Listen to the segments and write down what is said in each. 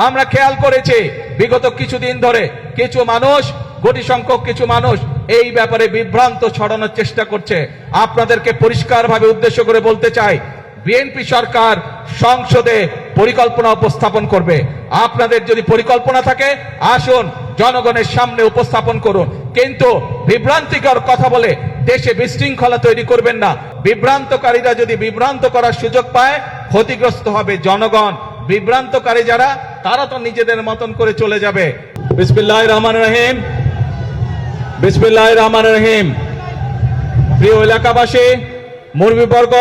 আমরা খেয়াল করেছি বিগত কিছুদিন ধরে কিছু মানুষ, কোটি সংখ্যক কিছু মানুষ এই ব্যাপারে বিভ্রান্ত ছড়ানোর চেষ্টা করছে। আপনাদেরকে পরিষ্কারভাবে উদ্দেশ্য করে বলতে চাই, বিএনপি সরকার সংসদে পরিকল্পনা উপস্থাপন করবে। আপনাদের যদি পরিকল্পনা থাকে আসুন জনগণের সামনে উপস্থাপন করুন, কিন্তু বিভ্রান্তিকর কথা বলে দেশে বিশৃঙ্খলা তৈরি করবেন না। বিভ্রান্তকারীরা যদি বিভ্রান্ত করার সুযোগ পায়, ক্ষতিগ্রস্ত হবে জনগণ। বিভ্রান্তকারী যারা, তারা তো নিজেদের মতন করে চলে যাবে। বিসমিল্লাহির রহমানির রহিম, বিসমিল্লাহির রহমানির রহিম। প্রিয় এলাকাবাসী, মুরব্বীবর্গ,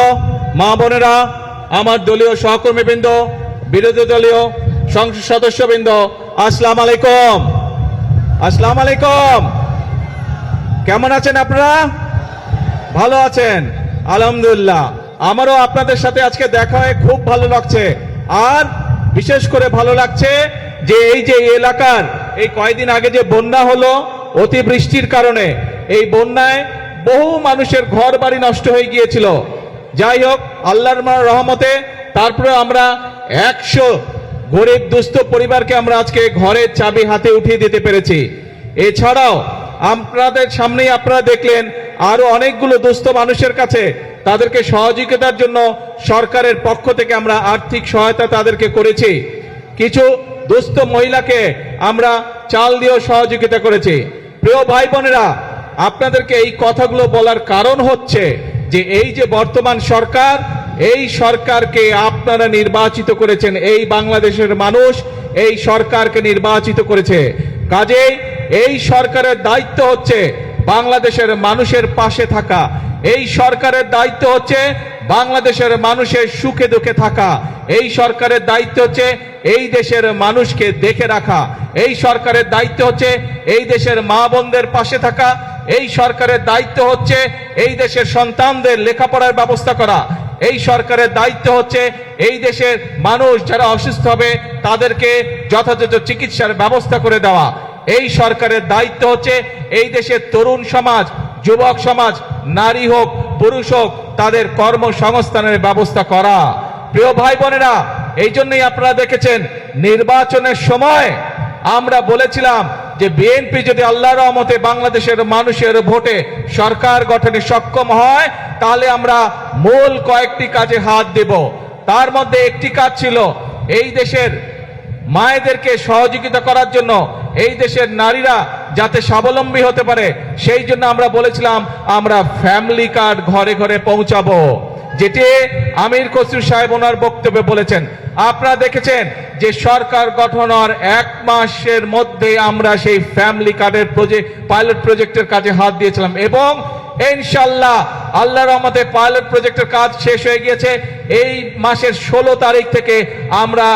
মা বোনেরা, আমার দলীয় সহকর্মীবৃন্দ, বিরোধী দলীয় সংসদ সদস্যবৃন্দ, আসসালামু আলাইকুম। আসসালামু আলাইকুম। কেমন আছেন আপনারা? ভালো আছেন? আলহামদুলিল্লাহ। আমারও আপনাদের সাথে আজকে দেখা হয়ে খুব ভালো লাগছে। আর বিশেষ করে ভালো লাগছে যে এই যে এলাকার এই কয়েকদিন আগে যে বন্যা হলো, অতিবৃষ্টির কারণে এই বন্যায় বহু মানুষের ঘর বাড়ি নষ্ট হয়ে গিয়েছিল। যাই হোক, আল্লাহর রহমতে তারপরে আমরা 100 গরিব দুস্থ পরিবারকে আমরা আজকে ঘরের চাবি হাতে উঠিয়ে দিতে পেরেছি। এছাড়াও আপনাদের সামনেই আপনারা দেখলেন আরো অনেকগুলো দুস্থ মানুষের কাছে তাদেরকে সহযোগিতার জন্য সরকারের পক্ষ থেকে আমরা আর্থিক সহায়তা তাদেরকে করেছি। কিছু দুস্থ মহিলাকে আমরা চাল দিয়েও সহযোগিতা করেছি। প্রিয় ভাই বোনেরা, আপনাদেরকে এই কথাগুলো বলার কারণ হচ্ছে যে এই যে বর্তমান সরকার, এই সরকারকে আপনারা নির্বাচিত করেছেন। এই বাংলাদেশের মানুষ এই সরকারকে নির্বাচিত করেছে। কাজেই এই সরকারের দায়িত্ব হচ্ছে বাংলাদেশের মানুষের পাশে থাকা। এই সরকারের দায়িত্ব হচ্ছে বাংলাদেশের মানুষের সুখে দুঃখে থাকা। এই সরকারের দায়িত্ব হচ্ছে এই দেশের মানুষকে দেখে রাখা। এই সরকারের দায়িত্ব হচ্ছে এই দেশের মা বোনদের পাশে থাকা। এই সরকারের দায়িত্ব হচ্ছে এই দেশের সন্তানদের লেখাপড়ার ব্যবস্থা করা। এই সরকারের দায়িত্ব হচ্ছে এই দেশের মানুষ যারা অসুস্থ হবে তাদেরকে যথাযথ চিকিৎসার ব্যবস্থা করে দেওয়া। এই সরকারের দায়িত্ব হচ্ছে এই দেশের তরুণ সমাজ, যুবক সমাজ, নারী হোক পুরুষ হোক, তাদের কর্মসংস্থানের ব্যবস্থা করা। প্রিয় ভাই বোনেরা, এই জন্যই আপনারা দেখেছেন নির্বাচনের সময় আমরা বলেছিলাম যে বিএনপি যদি আল্লাহর রহমতে বাংলাদেশের মানুষের ভোটে সরকার গঠনে সক্ষম হয়, তাহলে আমরা মূল কয়েকটি কাজে হাত দেব। তার মধ্যে একটি কাজ ছিল এই দেশের মায়েদেরকে সহযোগিতা করার জন্য, এই দেশের নারীরা যাতে স্বাবলম্বী হতে পারে, সেই জন্য আমরা বলেছিলাম আমরা ফ্যামিলি কার্ড ঘরে ঘরে পৌঁছাবো, যেটি আমির খসরু সাহেব ওনার বক্তব্যে বলেছেন। আপনারা দেখেছেন যে সরকার গঠনের 1 মাসের মধ্যে আমরা সেই ফ্যামিলি কার্ডের পাইলট প্রজেক্টের কাজে হাত দিয়েছিলাম এবং ইনশাআল্লাহ আল্লাহর রহমতে পাইলট প্রজেক্টের কাজ শেষ হয়ে গিয়েছে। এই মাসের 16 তারিখ থেকে আমরা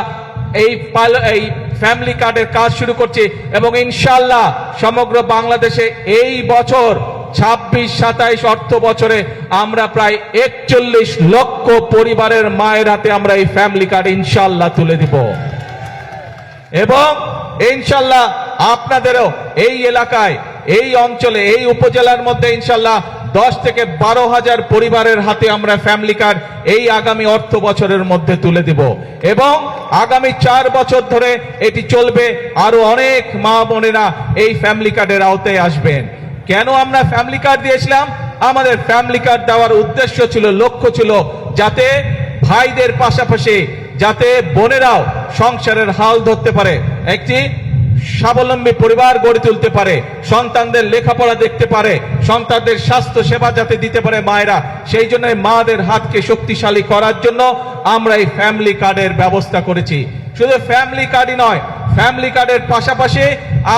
এই ফ্যামিলি কার্ডের কাজ শুরু করছি এবং ইনশাআল্লাহ সমগ্র বাংলাদেশে এই বছর 26-27 অর্থ বছরে আমরা প্রায় 41 লক্ষ পরিবারের মায়ের হাতে আমরা এই ফ্যামিলি কার্ড ইনশাআল্লাহ তুলে দিব এবং ইনশাআল্লাহ আপনাদেরও এই এলাকায়, এই অঞ্চলে, এই উপজেলার মধ্যে ইনশাআল্লাহ 10 থেকে 12 হাজার পরিবারের হাতে আমরা ফ্যামিলি কার্ড এই আগামী অর্থ বছরের মধ্যে তুলে দিব এবং আগামী 4 বছর ধরে এটি চলবে। আরো অনেক মা বোনেরা এই ফ্যামিলি কার্ডের আওতায় আসবেন। কেন আমরা ফ্যামিলি কার্ড দিয়েছিলাম? আমাদের ফ্যামিলি কার্ড দেওয়ার উদ্দেশ্য ছিল, লক্ষ্য ছিল যাতে ভাইদের পাশাপাশি যাতে বোনেরাও সংসারের হাল ধরতে পারে, একটি স্বাবলম্বী পরিবার গড়ে তুলতে পারে, সন্তানদের লেখাপড়া দেখতে পারে, সন্তানদের স্বাস্থ্য সেবা যাতে দিতে পারে মায়েরা। সেই জন্য মাদের হাতকে শক্তিশালী করার জন্য আমরা এই ফ্যামিলি কার্ডের ব্যবস্থা করেছি। শুধু ফ্যামিলি কার্ডই নয়, ফ্যামিলি কার্ডের পাশাপাশি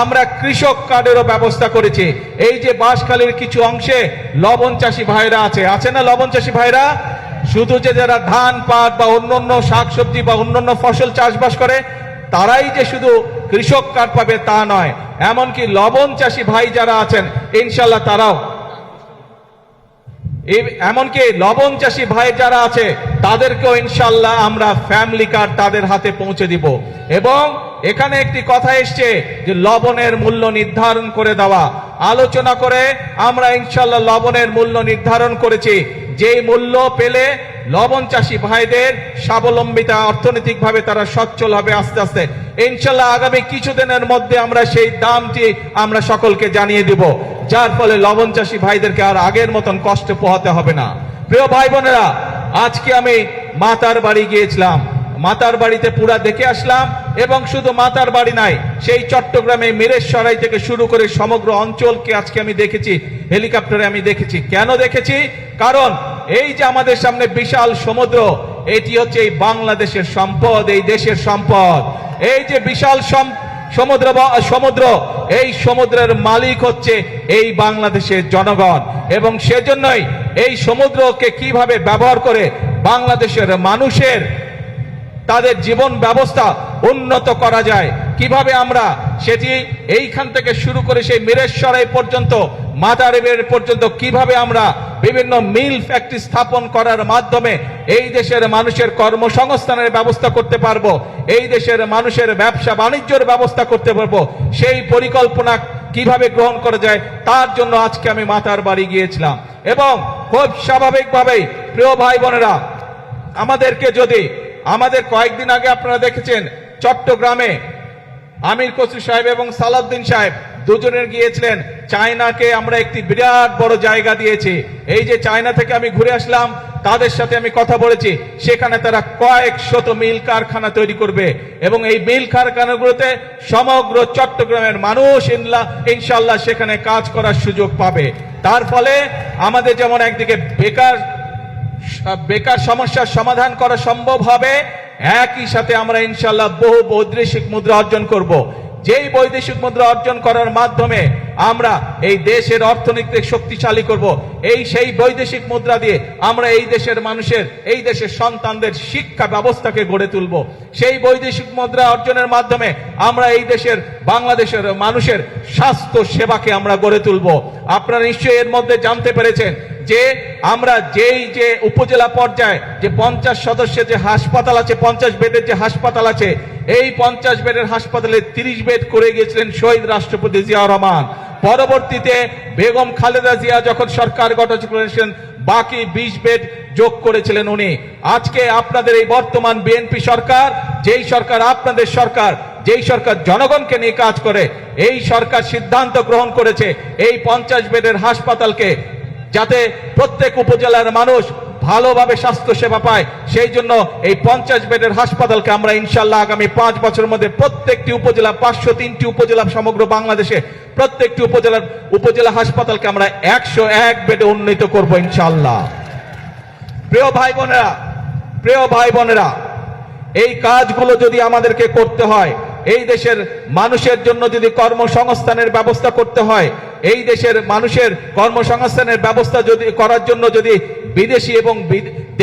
আমরা কৃষক কার্ডেরও ব্যবস্থা করেছি। এই যে বাঁশখালীর কিছু অংশে লবণ চাষী ভাইরা আছে না, লবণ চাষী ভাইরা শুধু যে যারা ধান, পাট বা অন্যান্য শাকসবজি বা অন্যান্য ফসল চাষবাস করে তারাই যে শুধু কৃষক কার্ড পাবে তা নয়, এমনকি লবণ চাষী ভাই যারা আছেন ইনশাআল্লাহ তারাও, এমনকি লবণ চাষী ভাই যারা আছে তাদেরকেও ইনশাআল্লাহ আমরা ফ্যামিলি কার্ড তাদের হাতে পৌঁছে দিব। এবং এখানে একটি কথা এসছে যে লবণের মূল্য নির্ধারণ করে দেওয়া। আলোচনা করে আমরা ইনশাআল্লাহ লবণের মূল্য নির্ধারণ করেছি, যেই মূল্য পেলে লবণ চাষী ভাইদের স্বাবলম্বিতা, অর্থনৈতিকভাবে তারা সচ্ছল হবে আস্তে আস্তে। ইনশাল্লাহ আগামী কিছুদিনের মধ্যে আমরা সেই দামটি আমরা সকলকে জানিয়ে দিব, যার ফলে লবণ চাষী ভাইদেরকে আর আগের মতন কষ্ট পোহাতে হবে না। প্রিয় ভাই বোনেরা, আজকে আমি মাতার বাড়ি গিয়েছিলাম, মাতার বাড়িতে পুরা দেখে আসলাম। এবং শুধু মাতার বাড়ি নাই, সেই চট্টগ্রামে মিরেশসরাই থেকে শুরু করে সমগ্র অঞ্চলকে আজকে আমি দেখেছি, হেলিকপ্টারে আমি দেখেছি। কেন দেখেছি? কারণ এই যে আমাদের সামনে বিশাল সমুদ্র, এটি হচ্ছে এই বাংলাদেশের সম্পদ, এই দেশের সম্পদ। এই যে বিশাল সমুদ্র, এই সমুদ্রের মালিক হচ্ছে এই বাংলাদেশের জনগণ। এবং সেজন্যই এই সমুদ্রকে কিভাবে ব্যবহার করে বাংলাদেশের মানুষের তাদের জীবন ব্যবস্থা উন্নত করা যায়, কিভাবে আমরা সেটি এইখান থেকে শুরু করে সেই মিরেশসরাই পর্যন্ত, মাদারীপুর পর্যন্ত কিভাবে আমরা বিভিন্ন মিল ফ্যাক্টরি স্থাপন করার মাধ্যমে এই দেশের মানুষের কর্মসংস্থানের ব্যবস্থা করতে পারবো, এই দেশের মানুষের ব্যবসা বাণিজ্যের ব্যবস্থা করতে পারবো, সেই পরিকল্পনা কিভাবে গ্রহণ করা যায়, তার জন্য আজকে আমি মাতার বাড়ি গিয়েছিলাম। এবং খুব স্বাভাবিকভাবেই প্রিয় ভাই বোনেরা, আমাদের কয়েকদিন আগে আপনারা দেখেছেন চট্টগ্রামে আমির খসরু সাহেব এবং সালাউদ্দিন সাহেব দুজনের গিয়েছিলেন চায়নাকে। আমরা একটি বিরাট বড় জায়গা দিয়েছি। এই যে চায়না থেকে আমি ঘুরে আসলাম, তাদের সাথে আমি কথা বলেছি, সেখানে তারা কয়েক শত মিল কারখানা তৈরি করবে এবং এই মিল কারখানাগুলোতে সমগ্র চট্টগ্রামের মানুষ ইনশাল্লাহ সেখানে কাজ করার সুযোগ পাবে। তার ফলে আমাদের যেমন একদিকে বেকার সমস্যার সমাধান করা সম্ভব হবে, একই সাথে আমরা ইনশাল্লাহ বহু বৈদেশিক মুদ্রা অর্জন করব। যেই বৈদেশিক মুদ্রা অর্জন করার মাধ্যমে আমরা এই দেশের অর্থনীতি শক্তিশালী করব। সেই বৈদেশিক মুদ্রা দিয়ে আমরা এই দেশের মানুষের, এই দেশের সন্তানদের শিক্ষা ব্যবস্থাকে গড়ে তুলব। সেই বৈদেশিক মুদ্রা অর্জনের মাধ্যমে আমরা এই দেশের বাংলাদেশের মানুষের স্বাস্থ্য সেবাকে আমরা গড়ে তুলব। আপনারা নিশ্চয়ই এর মধ্যে জানতে পেরেছেন যে আমরা যে উপজেলা পর্যায়ে যে 50 সদস্যের যে হাসপাতাল আছে, 50 বেডের যে হাসপাতাল আছে, এই 50 বেডের হাসপাতালে 30 বেড করে গিয়েছিলেন শহীদ রাষ্ট্রপতি জিয়াউর রহমান। পরবর্তীতে বেগম খালেদা জিয়া যখন সরকার গঠন করেছেন, বাকি 20 বেড যোগ করেছিলেন উনি। আজকে আপনাদের এই বর্তমান বিএনপি সরকার, যেই সরকার আপনাদের সরকার, যেই সরকার জনগণকে নিয়ে কাজ করে, এই সরকার সিদ্ধান্ত গ্রহণ করেছে এই 50 বেডের হাসপাতালকে যাতে প্রত্যেক উপজেলার মানুষ ভালোভাবে স্বাস্থ্য সেবা পায়, সেই জন্য এই 50 বেডের হাসপাতালকে আমরা ইনশাল্লাহ আগামী 5 বছরের মধ্যে প্রত্যেকটি উপজেলা, 503টি উপজেলা সমগ্র বাংলাদেশে প্রত্যেকটি উপজেলা হাসপাতালকে আমরা 101 বেডে উন্নীত করব ইনশাল্লাহ। প্রিয় ভাই বোনেরা, এই কাজগুলো যদি আমাদেরকে করতে হয়, এই দেশের মানুষের জন্য যদি কর্মসংস্থানের ব্যবস্থা করতে হয়, এই দেশের মানুষের কর্মসংস্থানের ব্যবস্থা করার জন্য যদি বিদেশি এবং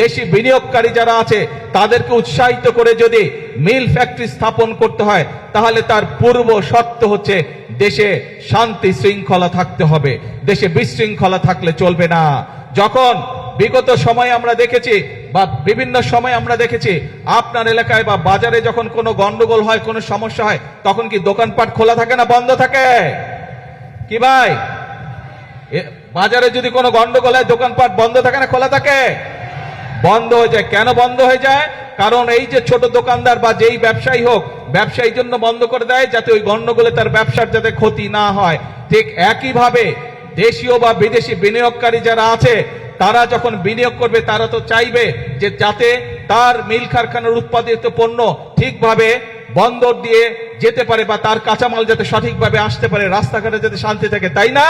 দেশি বিনিয়োগকারী যারা আছে তাদেরকে উৎসাহিত করে যদি মিল ফ্যাক্টরি স্থাপন করতে হয়, তাহলে তার পূর্ব শর্ত হচ্ছে দেশে শান্তি শৃঙ্খলা থাকতে হবে। দেশে বিশৃঙ্খলা থাকলে চলবে না। যখন বিগত সময়ে আমরা দেখেছি বা বিভিন্ন সময় আমরা দেখেছি আপনার এলাকায় বা বাজারে যখন কোনো গন্ডগোল হয়, কোনো সমস্যা হয়, তখন কি দোকানপাট খোলা থাকে না বন্ধ থাকে? কি ভাই, বাজারে যদি কোনো গন্ডগোল হয় দোকানপাট বন্ধ থাকে না খোলা থাকে? বন্ধ হয়ে যায়। কেন বন্ধ হয়ে যায়? কারণ এই যে ছোট দোকানদার বা যেই ব্যবসায়ী হোক, ব্যবসায়ী জন্য বন্ধ করে দেয় যাতে ওই গন্ডগোলে তার ব্যবসার যাতে ক্ষতি না হয়। ঠিক একইভাবে দেশীয় বা বিদেশি বিনিয়োগকারী যারা আছে, তারা যখন বিনিয়োগ করবে তারা তো চাইবে যে যাতে তার মিল কারখানার উৎপাদিত পণ্য ঠিকভাবে বন্দর দিয়ে যেতে পারে বা তার কাঁচামাল যাতে সঠিকভাবে আসতে পারে, রাস্তাঘাটে যাতে শান্তি থাকে, তাই না?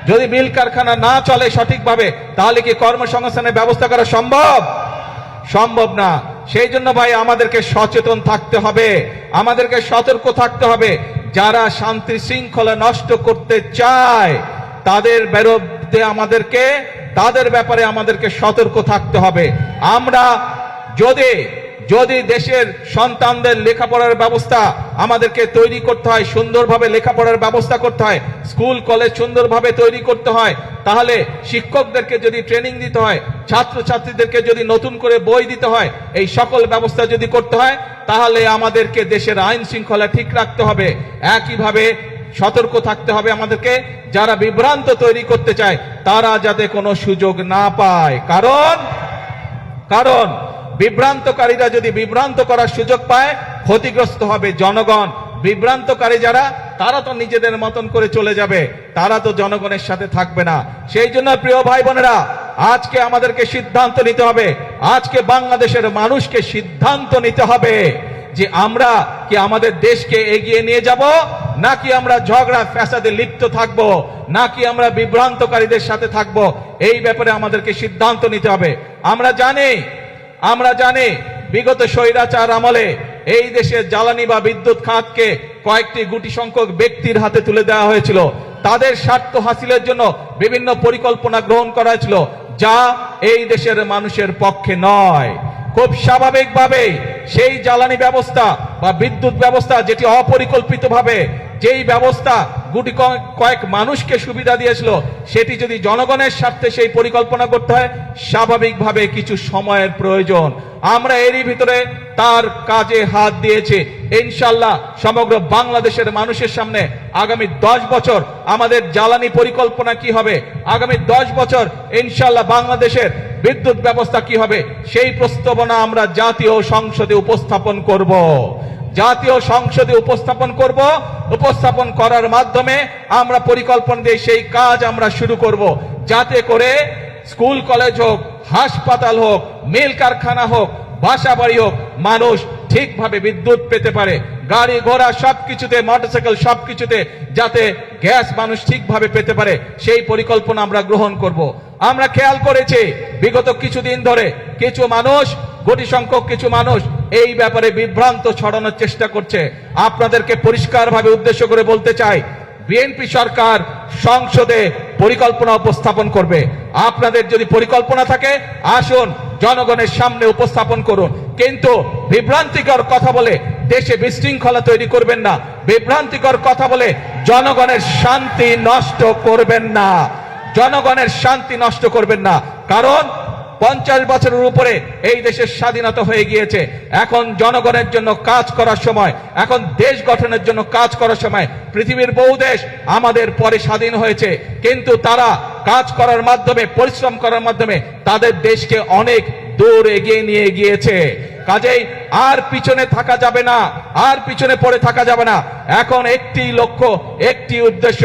যদি মিল কারখানা না চলে সঠিকভাবে, তাহলে কি কর্মসংস্থানের ব্যবস্থা করা সম্ভব না। সেই জন্য ভাই আমাদেরকে সচেতন থাকতে হবে, আমাদেরকে সতর্ক থাকতে হবে। যারা শান্তি শৃঙ্খলা নষ্ট করতে চায় তাদের বিরুদ্ধে তাদের ব্যাপারে আমাদেরকে সতর্ক থাকতে হবে। আমরা যদি দেশের সন্তানদের লেখাপড়ার ব্যবস্থা আমাদেরকে তৈরি করতে হয়, সুন্দরভাবে লেখাপড়ার ব্যবস্থা করতে হয়, স্কুল কলেজ সুন্দরভাবে তৈরি করতে হয়, তাহলে শিক্ষকদেরকে যদি ট্রেনিং দিতে হয়, ছাত্রছাত্রীদেরকে যদি নতুন করে বই দিতে হয়, এই সকল ব্যবস্থা যদি করতে হয়, তাহলে আমাদেরকে দেশের আইন শৃঙ্খলা ঠিক রাখতে হবে। একইভাবে সতর্ক থাকতে হবে আমাদেরকে, যারা বিভ্রান্ত তৈরি করতে চায় তারা যাতে কোনো সুযোগ না পায়। কারণ বিভ্রান্তকারীরা যদি বিভ্রান্ত করার সুযোগ পায়, ক্ষতিগ্রস্ত হবে জনগণ। বিভ্রান্তকারী যারা, তারা তো নিজেদের মতন করে চলে যাবে, তারা তো জনগণের সাথে থাকবে না। সেই জন্য প্রিয় ভাই বোনেরা, আজকে আমাদেরকে সিদ্ধান্ত নিতে হবে, আজকে বাংলাদেশের মানুষকে সিদ্ধান্ত নিতে হবে যে আমরা কি আমাদের দেশকে এগিয়ে নিয়ে যাব, নাকি আমরা ঝগড়া ফ্যাসাদে লিপ্ত থাকব, নাকি আমরা বিভ্রান্তকারীদের সাথে থাকব। এই ব্যাপারে আমাদেরকে সিদ্ধান্ত নিতে হবে। আমরা জানি বিগত স্বৈরাচার আমলে এই দেশের জ্বালানি বা বিদ্যুৎ খাতকে কয়েকটি গুটি সংখ্যক ব্যক্তির হাতে তুলে দেওয়া হয়েছিল। তাদের স্বার্থ হাসিলের জন্য বিভিন্ন পরিকল্পনা গ্রহণ করা হয়েছিল, যা এই দেশের মানুষের পক্ষে নয়। খুব স্বাভাবিকভাবে সেই জ্বালানি ব্যবস্থা বা বিদ্যুৎ ব্যবস্থা, যেটি অপরিকল্পিতভাবে যেই ব্যবস্থা গুটি কয়েক মানুষকে সুবিধা দিয়েছিল, সেটি যদি জনগণের স্বার্থে সেই পরিকল্পনা করতে হয়, স্বাভাবিকভাবে কিছু সময়ের প্রয়োজন। আমরা এরই ভিতরে তার কাজে হাত দিয়েছি। ইনশাআল্লাহ সমগ্র বাংলাদেশের মানুষের সামনে আগামী 10 বছর আমাদের জ্বালানি পরিকল্পনা কি হবে, আগামী 10 বছর ইনশাআল্লাহ বাংলাদেশের বিদ্যুৎ ব্যবস্থা কি হবে, সেই প্রস্তাবনা আমরা জাতীয় সংসদে উপস্থাপন করব। জাতীয় সংসদে উপস্থাপন করার মাধ্যমে আমরা পরিকল্পনা দিয়ে সেই কাজ আমরা শুরু করব, যাতে করে স্কুল কলেজ হোক, হাসপাতাল হোক, মিল কারখানা হোক, বাসা বাড়ি হোক, মানুষ ঠিকভাবে বিদ্যুৎ পেতে পারে। গাড়ি ঘোড়া সবকিছুতে, মোটরসাইকেল সবকিছুতে যাতে গ্যাস মানুষ ঠিকভাবে পেতে পারে, সেই পরিকল্পনা আমরা গ্রহণ করব। আমরা খেয়াল করেছি বিগত কিছুদিন ধরে কিছু মানুষ, কোটি সংখ্যক কিছু মানুষ এই ব্যাপারে বিভ্রান্ত ছড়ানোর চেষ্টা করছে। আপনাদেরকে পরিষ্কারভাবে উদ্দেশ্য করে বলতে চাই, বিএনপি সরকার সংসদে পরিকল্পনা উপস্থাপন করবে। আপনাদের যদি পরিকল্পনা থাকে, আসুন জনগণের সামনে উপস্থাপন করুন। কিন্তু বিভ্রান্তিকর কথা বলে দেশে বিশৃঙ্খলা তৈরি করবেন না, বিভ্রান্তিকর কথা বলে জনগণের শান্তি নষ্ট করবেন না, জনগণের শান্তি নষ্ট করবেন না। কারণ 50 বছরের উপরে এই দেশের স্বাধীনতা হয়ে গিয়েছে। এখন জনগণের জন্য কাজ করার সময়, এখন দেশ গঠনের জন্য কাজ করার সময়। পৃথিবীর বহু দেশ আমাদের পরে স্বাধীন হয়েছে, কিন্তু তারা কাজ করার মাধ্যমে, পরিশ্রম করার মাধ্যমে তাদের দেশকে অনেক দূর এগিয়ে নিয়ে গিয়েছে। কাজেই আর পিছনে থাকা যাবে না, আর পিছনে পড়ে থাকা যাবে না। এখন একটি লক্ষ্য, একটি উদ্দেশ্য,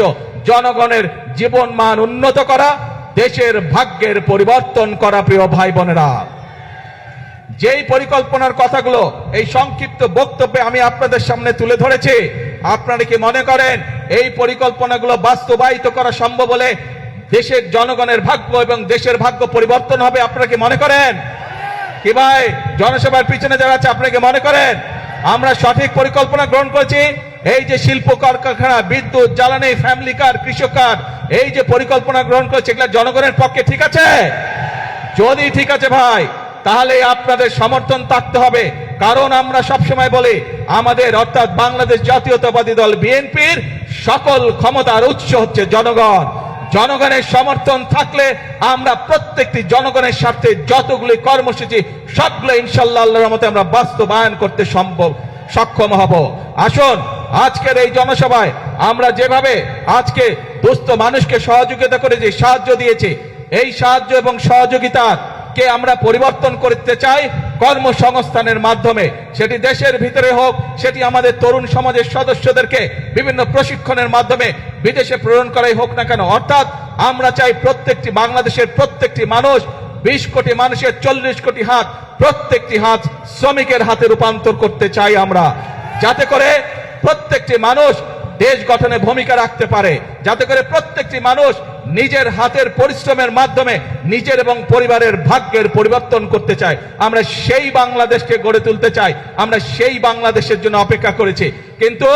জনগণের জীবন মান উন্নত করা, দেশের ভাগ্যের পরিবর্তন করা। প্রিয় ভাই বোনেরা, যেই পরিকল্পনার কথাগুলো এই সংক্ষিপ্ত বক্তব্যে আমি আপনাদের সামনে তুলে ধরেছি, আপনারা কি মনে করেন এই পরিকল্পনাগুলো বাস্তবায়িত করা সম্ভব হলে দেশের জনগণের ভাগ্য এবং দেশের ভাগ্য পরিবর্তন হবে? আপনারা কি মনে করেন? কি ভাই, জনসভার পিছনে যারা আছে, আপনারা কি মনে করেন আমরা সঠিক পরিকল্পনা গ্রহণ করেছি? এই যে শিল্প কলকারখানা, বিদ্যুৎ, জ্বালানি, ফ্যামিলি কার, কৃষক কার, এই যে পরিকল্পনা গ্রহণ করেছে, এগুলো জনগণের পক্ষে ঠিক আছে? যদি ঠিক আছে ভাই, তাহলে আপনাদের সমর্থন থাকতে হবে। কারণ আমরা সবসময় বলি, আমাদের অর্থাৎ বাংলাদেশ জাতীয়তাবাদী দল বিএনপির সকল ক্ষমতার উৎস হচ্ছে জনগণ। জনগণের সমর্থন থাকলে আমরা প্রত্যেকটি জনগণের স্বার্থে যতগুলি কর্মসূচি, সবগুলো ইনশাআল্লাহ আল্লাহর রহমতে আমরা বাস্তবায়ন করতে সক্ষম হব। আসুন আজকের এই জনসভায় আমরা যেভাবে আজকে দুস্থ মানুষকে সহযোগিতা করেছি, সাহায্য দিয়েছি, এই সাহায্য এবং সহযোগিতাকে আমরা পরিবর্তন করতে চাই কর্মসংস্থানের মাধ্যমে। সেটি দেশের ভিতরে হোক, সেটি আমাদের তরুণ সমাজের সদস্যদেরকে বিভিন্ন প্রশিক্ষণের মাধ্যমে বিদেশে প্রেরণ করাই হোক না কেন। অর্থাৎ আমরা চাই প্রত্যেকটি বাংলাদেশের প্রত্যেকটি মানুষ, 20 কোটি মানুষের 40 কোটি হাত, প্রত্যেকটি হাত শ্রমিকের হাতে রূপান্তর করতে চাই আমরা, যাতে করে প্রত্যেকটি মানুষ দেশ গঠনে ভূমিকা রাখতে পারে, যাতে করে প্রত্যেকটি মানুষ নিজের হাতের পরিশ্রমের মাধ্যমে নিজের এবং পরিবারের ভাগ্যের পরিবর্তন করতে চায়। আমরা সেই বাংলাদেশকে গড়ে তুলতে চাই, আমরা সেই বাংলাদেশের জন্য অপেক্ষা করেছি। কিন্তু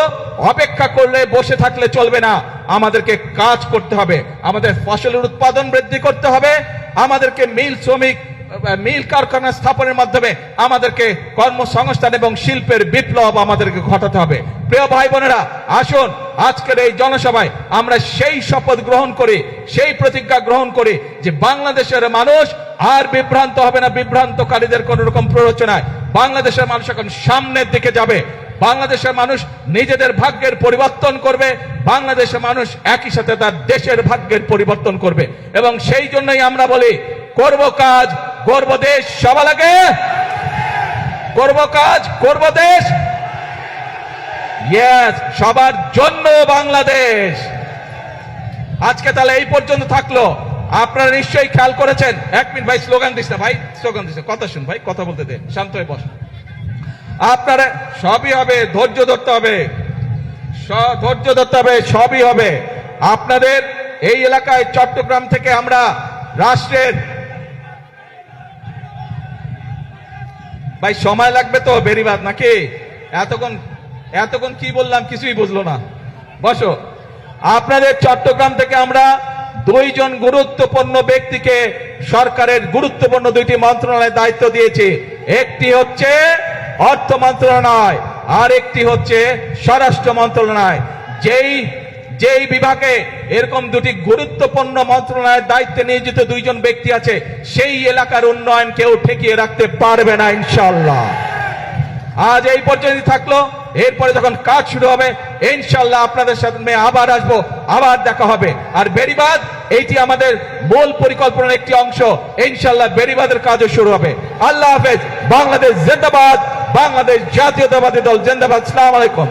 অপেক্ষা করলে, বসে থাকলে চলবে না, আমাদেরকে কাজ করতে হবে, আমাদের ফসলের উৎপাদন বৃদ্ধি করতে হবে, আমাদেরকে মিল কারখানা স্থাপনের মাধ্যমে আমাদেরকে কর্মসংস্থান এবং শিল্পের বিপ্লব আমাদেরকে ঘটাতে হবে। প্রিয় ভাই বোনেরা, আসুন আজকের এই জনসভায় আমরা সেই শপথ গ্রহণ করি, সেই প্রতিজ্ঞা গ্রহণ করি যে বাংলাদেশের মানুষ আর বিভ্রান্ত হবে না, বিভ্রান্তকারীদের কোন রকম প্ররোচনায়। বাংলাদেশের মানুষ এখন সামনের দিকে যাবে, বাংলাদেশের মানুষ নিজেদের ভাগ্যের পরিবর্তন করবে, বাংলাদেশের মানুষ একই সাথে তার দেশের ভাগ্যের পরিবর্তন করবে। এবং সেই জন্যই আমরা বলি, করব কাজ, করব দেশ সবার আগে, করব কাজ, করব দেশ, ইয়েস, সবার জন্য বাংলাদেশ। আজকে তাহলে এই পর্যন্ত থাকলো। আপনারা নিশ্চয়ই খেয়াল করেছেন। 1 মিনিট ভাই, স্লোগান দিস না ভাই, স্লোগান দিস না, কথা শুন ভাই, কথা বলতে দে, শান্ত হয়ে বস। আপনারা সবই হবে, ধৈর্য ধরতে হবে, ধৈর্য ধরতে হবে, সবই হবে। আপনাদের এই এলাকায় চট্টগ্রাম থেকে আমরা রাষ্ট্রের, ভাই সময় লাগবে তো বেরিবাদ নাকি? এতক্ষণ কি বললাম কিছুই বুঝলো না, বসো। আপনাদের চট্টগ্রাম থেকে আমরা 2 জন গুরুত্বপূর্ণ ব্যক্তিকে সরকারের গুরুত্বপূর্ণ 2টি মন্ত্রণালয়ের দায়িত্ব দিয়েছি। একটি হচ্ছে অর্থ মন্ত্রণালয়, আর একটি হচ্ছে স্বরাষ্ট্র মন্ত্রণালয়। যেই বিভাগে এরকম 2টি গুরুত্বপূর্ণ মন্ত্রণালয়ের দায়িত্বে নিয়োজিত 2 জন ব্যক্তি আছে, সেই এলাকার উন্নয়ন কেউ ঠেকিয়ে রাখতে পারবে না ইনশাআল্লাহ। আজ এই পর্যন্ত থাকলো। এরপরে যখন কাজ শুরু হবে ইনশাআল্লাহ আপনাদের সাথে আবার আসবো, আবার দেখা হবে। আর বেড়িবাঁধ এইটি আমাদের মূল পরিকল্পনার একটি অংশ। ইনশাআল্লাহ বেড়িবাঁধের কাজও শুরু হবে। আল্লাহ হাফেজ। বাংলাদেশ জিন্দাবাদ, বাংলাদেশ জাতীয়তাবাদী দল জিন্দাবাদ। আসসালামু আলাইকুম।